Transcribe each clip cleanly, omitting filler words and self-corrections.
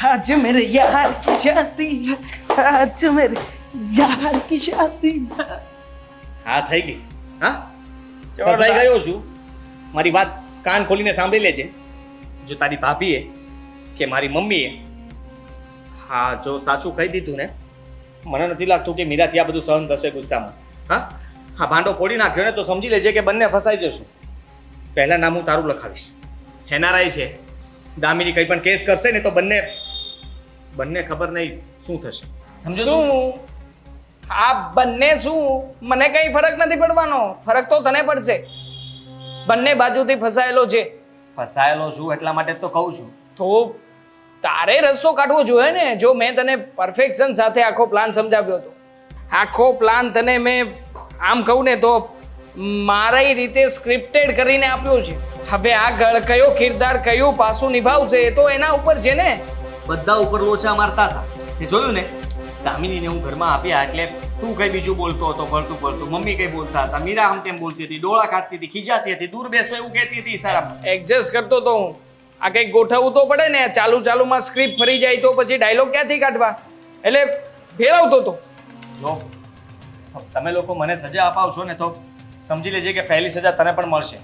आज मेरे यार की शादी, आज मेरे यार की शादी। હા થઈ ગઈ. હા ફસાઈ ગયો છું. મારી વાત કાન ખોલીને સાંભળી લેજે. જો તારી ભાભીએ કે મારી મમ્મીએ હા જો સાચું કહી દીધું ને, મને નથી લાગતું કે મીરાથી આ બધું સહન થશે ગુસ્સામાં. હા ભાંડો ફોડી નાખ્યો ને તો સમજી લેજે કે બંને ફસાઈ જશું. પહેલાં નામ હું તારું લખાવીશ. એનઆરઆઈ છે, દામિની કંઈ પણ કેસ કરશે ને તો બંને ખબર નહીં શું થશે. સમજો શું આ બંને શું? મને કઈ ફરક નથી પડવાનો. ફરક તો તને પડશે. બંને બાજુથી ફસાયેલો છે. ફસાયેલો છું એટલા માટે જ તો કહું છું. તો તારે રસ્તો કાઢવો જોઈએ ને. જો મેં તને પરફેક્શન સાથે આખો પ્લાન સમજાવ્યો હતો, આખો પ્લાન તને મેં આમ કહું ને તો મારી રીતે સ્ક્રિપ્ટેડ કરીને આપ્યો છે. હવે આગળ કયો કિરદાર કયું પાસું નિભાવશે એ તો એના ઉપર છે ને. બધા ઉપર લોચા મારતા હતા એ જોયું ને. દામિનીને હું ઘરમાં આપ્યા એટલે તું કઈ બીજું બોલતો હતો, ભરતું મમ્મી કઈ બોલતા હતા, મીરા આમ તેમ બોલતી હતી, ડોળા કાઢતી હતી, ખીજાતી હતી, દૂર બેસો એવું કહેતી હતી. ઈશારામાં એડજસ્ટ કરતો તો હું. આ કંઈક ગોઠવવું તો પડે ને. ચાલુમાં સ્ક્રિપ્ટ ફરી જાય તો પછી ડાયલોગ ક્યાંથી કાઢવા? એટલે ફેરવતો તો. જો તમે લોકો મને સજા અપાવશો ને તો સમજી લેજે કે પહેલી સજા તને પણ મળશે.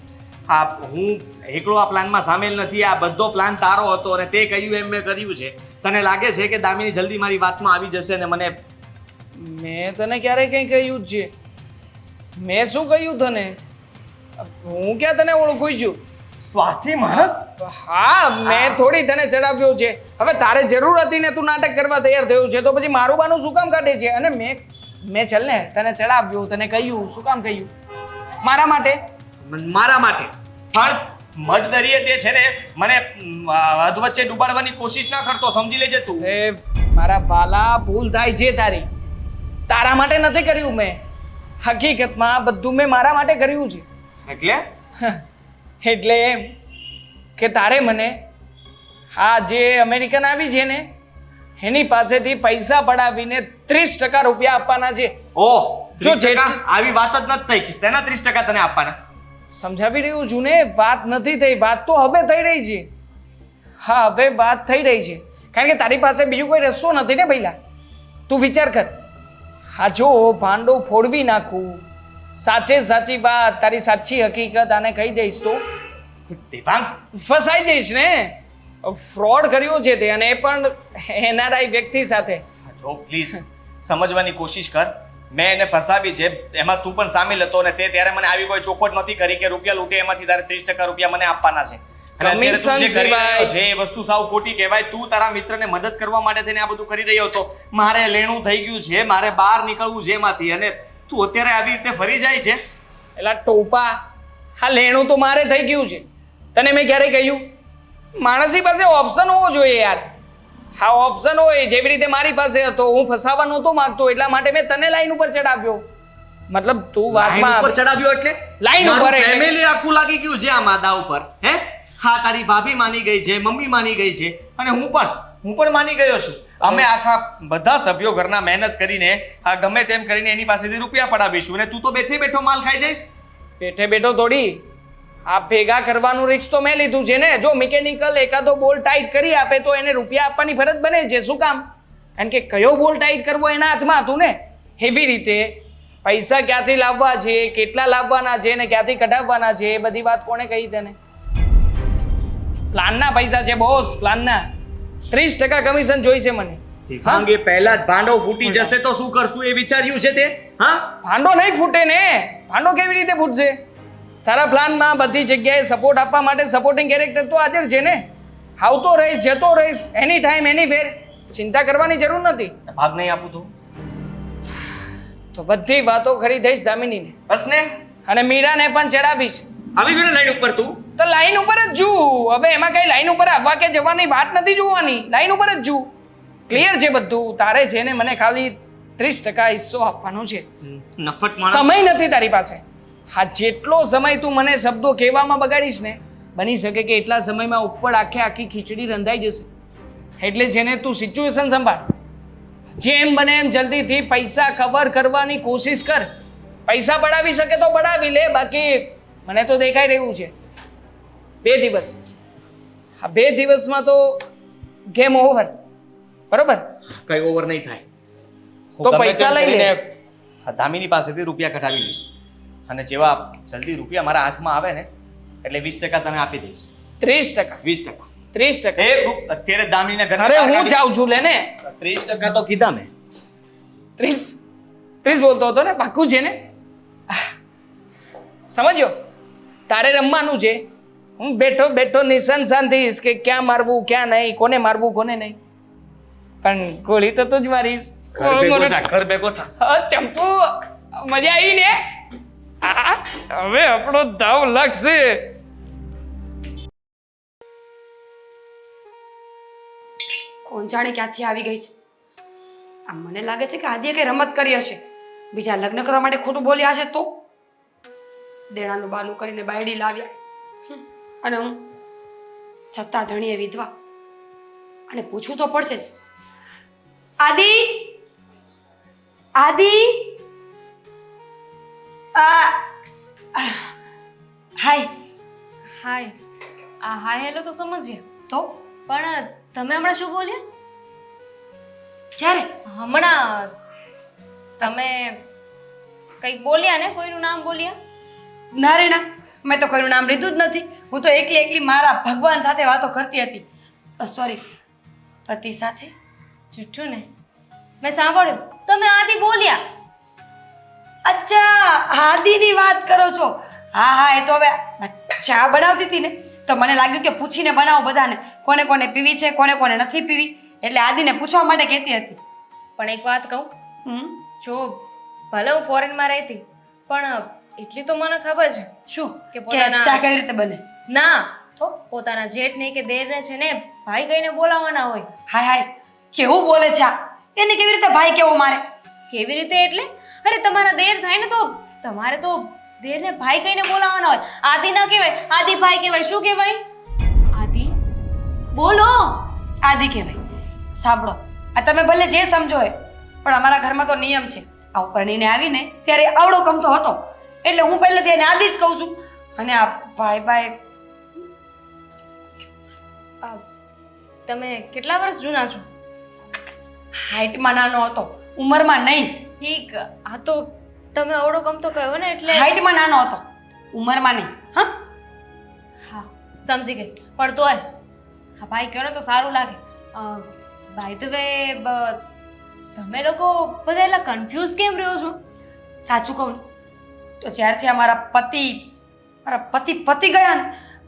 હું એકલો આ પ્લાનમાં સામેલ નથી. આ બધો પ્લાન તારો હતો અને તે કહ્યું એમ મેં કર્યું છે. તને લાગે છે કે દામિની જલ્દી મારી વાતમાં આવી જશે ને મને? મેં તને ક્યારે કંઈ કહ્યું જ છે? મેં શું કહ્યું તને? હું ક્યાં તને ઓળખું છું? સ્વાર્થી માણસ. હા મેં થોડી તને ચડાવ્યો છે. હવે તારે જરૂર હતી ને તું નાટક કરવા તૈયાર થયો છે તો પછી મારું બાનું શું કામ કાઢે છે? અને મેં ચાલ ને તને ચડાવ્યો, તને કહ્યું. શું કામ કહ્યું? મારા માટે પણ મધદરિયે તે છે ને મને અધવચ્ચે ડૂબાડવાની કોશિશ ના કરતો. સમજી લેજે તું. એ મારા વાલા ભૂલ થાય છે તારી. તારા માટે નથી કર્યું મેં. હકીકતમાં બધું મેં મારા માટે કર્યું છે. એટલે એમ કે તારે મને આ જે અમેરિકન આવી છે ને એની પાસેથી પૈસા પડાવીને 30% રૂપિયા આપવાના છે. ઓહ 30%? આવી વાત જ નથી થઈ. શેના 30% તને આપવાના? સમજાવી રહ્યું છું ને. વાત નથી થઈ. વાત તો હવે થઈ રહી છે. હા હવે વાત થઈ રહી છે. કારણ કે તારી પાસે બીજું કોઈ રસ્તો નથી ને પહેલા. તું વિચાર કર. હા જો ભાંડો ફોડવી નાખું, સાચે સાચી વાત, તારી સાચી હકીકત આને કહી દઈશ તો દેવાંગ ફસાઈ જઈશ ને. ફ્રોડ કર્યો છે તે, અને એ પણ એનઆરઆઈ વ્યક્તિ સાથે. જો પ્લીઝ સમજવાની કોશિશ કર. મેં એને ફસાવી છે, એમાં તું પણ સામેલ હતો અને તે ત્યારે મને આવી કોઈ ચોખવટ નહોતી કરી કે રૂપિયા લૂંટે એમાંથી તારે 30% રૂપિયા મને આપવાના છે. અને અત્યારે તું જે કરી રહ્યો છે એ વસ્તુ સાવ ખોટી કહેવાય. તું તારા મિત્રને મદદ કરવા માટે થઈને આ બધું કરી રહ્યો હતો. મારે લેણું થઈ ગયું છે, મારે બહાર નીકળવું છે એમાંથી, અને તું અત્યારે આવી રીતે ફરી જાય છે. એલા ટોપા, હા લેણું તો મારે થઈ ગયું છે. તને મેં ક્યારે કહ્યું? માણસની પાસે ઓપ્શન હોવો જોઈએ યાર. હા ઓપ્શન હોય. જેવી રીતે મારી પાસે હતો, હું ફસાવા નહોતો માંગતો એટલા માટે મેં તને લાઈન ઉપર ચડાવ્યો. મતલબ તું વાતમાં ઉપર ચડાવ્યો એટલે લાઈન ઉપર ફેમિલી આખું લાગી ગયું છે આ માદા ઉપર. હે હા તારી ભાભી માની ગઈ છે, મમ્મી માની ગઈ છે, અને હું પણ માની ગયો છું. અમે આખા બધા સભ્યો ઘરના મહેનત કરીને આ ગમે તેમ કરીને એની પાસેથી રૂપિયા પડાવીશું અને તું તો બેઠે બેઠો માલ ખાઈ જઈશ. બેઠે બેઠો થોડી. આ ભેગા કરવાનું રિસ્ક તો મેં લીધું છે ને. જો મિકેનિકલ એકાદો બોલ ટાઈટ કરી આપે તો એને રૂપિયા આપવાની ફરજ બને છે. શું કામ? કારણ કે કયો બોલ ટાઈટ કરવો એના હાથમાં હતું ને. એવી રીતે પૈસા ક્યાંથી લાવવા છે, કેટલા લાવવાના છે ને ક્યાંથી કઢાવવાના છે એ બધી વાત કોણે કહી તને? પ્લાનના પૈસા છે બોસ, પ્લાનના. 30% કમિશન જોઈશે મને. દિવ્યાંગે પહેલા જ ભાંડો ફૂટી જશે તો શું કરશું એ વિચાર્યું છે તે? હા ભાંડો નહીં ફૂટે ને. ભાંડો કેવી રીતે ફૂટશે? તારા પ્લાનમાં બધી જગ્યાએ સપોર્ટ આપવા માટે સપોર્ટિંગ કેરેક્ટર તો હાજર છે ને. આવતો રહીશ, જતો રહીશ, એની ટાઈમ એની ફેર. ચિંતા કરવાની જરૂર નથી. ભાગ નહીં આપું તો બધી વાતો કરી દઈશ દામિનીને. બસ ને. અને મીરાને પણ ચડાવીશ. આવી ગયો લાઈન ઉપર તું? તો લાઈન ઉપર જ જુ. હવે એમાં કઈ લાઈન ઉપર આવવા કે જવાની વાત નથી જોવાની. લાઈન ઉપર જ જુ. ક્લિયર છે બધું. તારે છે ને મને ખાલી 30% હિસ્સો આપવાનો છે. નફટ માણસ. સમય નથી તારી પાસે. હા જેટલો સમય તું મને શબ્દો કહેવામાં બગાડીશ ને, બની શકે કે એટલા સમયમાં ઉપર આખી ખીચડી રંધાઈ જશે. એટલે જેને તું સિચ્યુએશન સંભાળ. જેમ બને એમ જલ્દીથી પૈસા કવર કરવાની કોશિશ કર. પૈસા પડાવી શકે તો પડાવી લે. બાકી મને તો દેખાઈ રહ્યું છે 2 દિવસ. હા 2 દિવસમાં તો ગેમ ઓવર. બરોબર? કઈ ઓવર નહીં થાય. હું તો ગમે પૈસા તેમ લઈ લે. કરીને આ દામિની પાસેથી રૂપિયા કઢાવી લઈશ અને જેવા જલ્દી રૂપિયા મારા હાથમાં આવે ને એટલે 20% તને આપી દઈશ. 30%. 20%. 30%. અત્યારે દામિનીના ઘરે અરે હું જાઉં છું લે ને. 30% તો કીધા મેં. 30 બોલતો હતો ને, પાક્કું છે ને? સમજ્યો? તારે રમવાનું છે. હું બેઠો બેઠો નિશાન શાંતિશ કે ક્યાં મારવું ક્યાં નહીં, કોને મારવું કોને નહીં. પણ ગોળી તો તું જ મારીશ. ઘર ભેગો થા, ઘર ભેગો થા. હા, ચંપુ મજા આવી ને? આ, હવે આપણો દાવ લાગશે. કોણ જાણે ક્યાંથી આવી ગઈ છે. આમ મને લાગે છે કે આદિએ કઈ રમત કરી હશે, બીજા લગ્ન કરવા માટે ખોટું બોલ્યા હશે તો દેણાનું બાનું કરીને બાયડી લાવ્યા. અને હું છતાં ધણીએ વિધવા, અને પૂછવું તો પડશે જ. આદિ, આદિ, હાય. હાય. આ હાય હેલો તો સમજીએ, તો પણ તમે હમણાં શું બોલ્યા? ક્યારે? હમણાં તમે કંઈક બોલ્યા ને, કોઈનું નામ બોલ્યા? ના રે ના, મેં તો કોઈનું નામ લીધું જ નથી. હું તો એકલી એકલી મારા ભગવાન સાથે વાતો કરતી હતી. સોરી, પતિ સાથે. જુઠ્ઠું ને, મેં સાંભળ્યું તમે આદિ બોલ્યા. અચ્છા, આદિની વાત કરો છો? હા હા, એ તો હવે ચા બનાવતી હતી ને તો મને લાગ્યું કે પૂછીને બનાવું બધાને, કોને કોને પીવી છે, કોને કોને નથી પીવી, એટલે આદિને પૂછવા માટે કહેતી હતી. પણ એક વાત કહું, હમ, જો ભલે હું ફોરેનમાં રહેતી પણ એટલી તો મને ખબર છે શું કે કે પોતાના ચા કેવી રીતે બને? ના તો પોતાના જેઠને કે દેરને છે ને ભાઈ કહીને બોલાવવાના હોય. હાય હાય, કેવું બોલે છે આ! એને કેવી રીતે ભાઈ કેવો મારે? કેવી રીતે એટલે? અરે તમારા દેર થાય ને તો તમારે તો દેરને ભાઈ કહીને બોલાવવાના હોય. આદિ ના કહેવાય, આદિ ભાઈ કહેવાય. શું કહેવાય? આદિ બોલો. આદિ કહેવાય. સાંભળો, આ તમે ભલે જે સમજો એ, પણ અમારા ઘરમાં તો નિયમ છે, આ પરણીને આવીને ત્યારે આવડો ગમતો હતો એટલે હું પહેલેથી એને આદિ જ કહું છું. અને આ ભાઈ ભાઈ, તમે કેટલા વર્ષ જૂના છો? હાઈટમાં નાનો હતો, ઉંમરમાં નહીં. ઠીક, આ તો તમે અવળો ગમતો કહ્યો ને એટલે હાઈટમાં નાનો હતો, ઉંમરમાં નહીં. હા હા, સમજી ગઈ. પણ તોય હા ભાઈ કહો ને તો સારું લાગે. બાય ધ વે, તમે લોકો બધા એટલા કન્ફ્યુઝ કેમ રહ્યો છો? સાચું કહું ને તો જ્યારથી આ મારા પતિ પતિ ગયા ને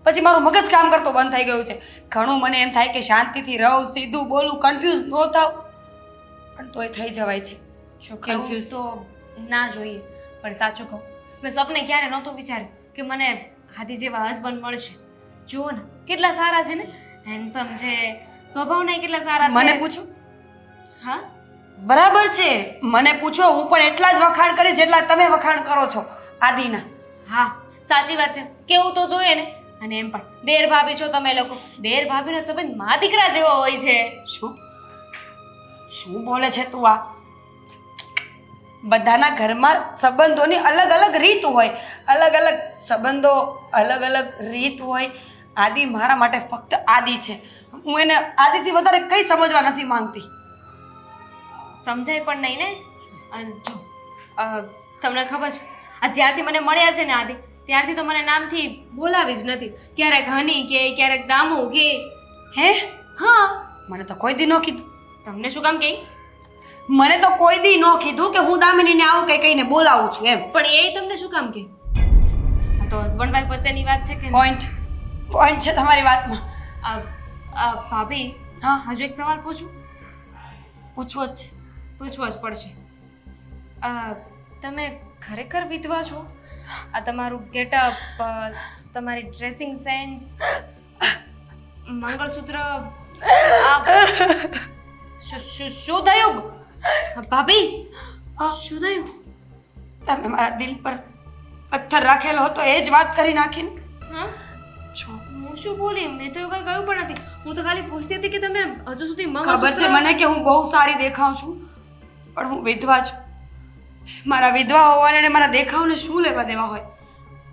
પછી મારું મગજ કામ કરતો બંધ થઈ ગયું છે. ઘણું મને એમ થાય કે શાંતિથી રહું, સીધું બોલું, કન્ફ્યુઝ ન થાવ, પણ તોય થઈ જવાય છે. શું Confused. કન્ફ્યુઝ તો ના જોઈએ. પણ સાચું કહું, મેં સપને ક્યારે નહોતું વિચાર્યું કે મને આદિ જેવા હસબન્ડ મળશે. જુઓ ને કેટલા સારા છે ને, હેન્ડસમ છે, સ્વભાવના કેટલા સારા છે. મને પૂછો. હા, બરાબર છે, મને પૂછો. હું પણ એટલા જ વખાણ કરીશ જેટલા તમે વખાણ કરો છો આદિના. હા, સાચી વાત છે. કેવું તો જોઈએ ને. અને એમ પણ દેર ભાભી છો તમે લોકો. દેર ભાભીનો સંબંધ મા દીકરા જેવો હોય છે. શું બોલે છે તું આ? બધાના ઘરમાં સંબંધોની અલગ અલગ રીત હોય, અલગ અલગ સંબંધો, અલગ અલગ રીત હોય. આદિ મારા માટે ફક્ત આદિ છે. હું એને આદિથી વધારે કંઈ સમજવા નથી માંગતી. સમજાય પણ નહીં ને. જો તમને ખબર છે, આ જ્યારથી મને મળ્યા છે ને આદિ, ત્યારથી તો મને નામથી બોલાવી જ નથી. ક્યારેક હની કે ક્યારેક દામુ કે. હે? હા, મને તો કોઈ દી ન કીધું. તમને શું કામ કહી? મને તો કોઈ દી ન કીધું કે હું દામિનીને આવું કઈ કઈને બોલાવું છું એમ. પણ એ તમને શું કામ કહે? આ તો હસબન્ડ વાઈફ વચ્ચેની વાત છે કે પોઈન્ટ છે તમારી વાતમાં. ભાભી, હા, હજુ એક સવાલ પૂછું? પૂછવો જ છે. પૂછવો જ પડશે. તમે ખરેખર વિધવા છો? આ તમારું ગેટઅપ, તમારી ડ્રેસિંગ સેન્સ, મંગળસૂત્ર, શું થયું ભાભી? શું થયું? તમે મારા દિલ પર પથ્થર રાખેલો હતો એ જ વાત કરી નાખીને. હા, છો હું શું બોલી? મેં તો એવું કંઈ કહ્યું પણ નથી. હું તો ખાલી પૂછતી હતી કે તમે હજુ સુધી ખબર છે મને કે હું બહુ સારી દેખાઉં છું, પણ હું વિધવા છું. મારા વિધવા હોવાને અને મારા દેખાવને શું લેવા દેવા હોય?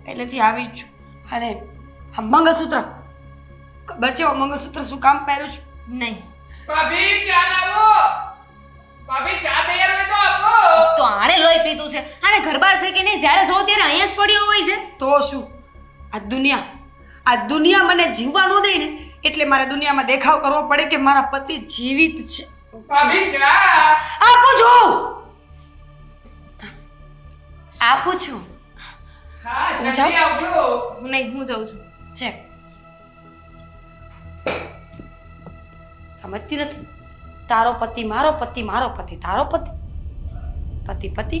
પહેલેથી આવી જ છું. અને આ મંગળસૂત્ર, ખબર છે મંગળસૂત્ર શું કામ પહેરું છું? નહીં. ભાભી ચા લાવો. ભાભી ચા તૈયાર હોય તો આપો. તો આણે લોહી પીધું છે આને ઘરબાર છે કે નહીં જ્યારે જો ત્યારે અહીંયા જ પડ્યો હોય છે. તો શું આ દુનિયા મને જીવવા ન દે ને એટલે મારે દુનિયામાં દેખાવ કરવો પડે કે મારા પતિ જીવિત છે. ભાભી ચા. આપું છું હા હું જલ્દી જાઉં? આવજો. નહીં હું જાઉં છું. છે સમજતી નથી. તારો પતિ મારો પતિ, મારો પતિ તારો પતિ, પતિ પતિ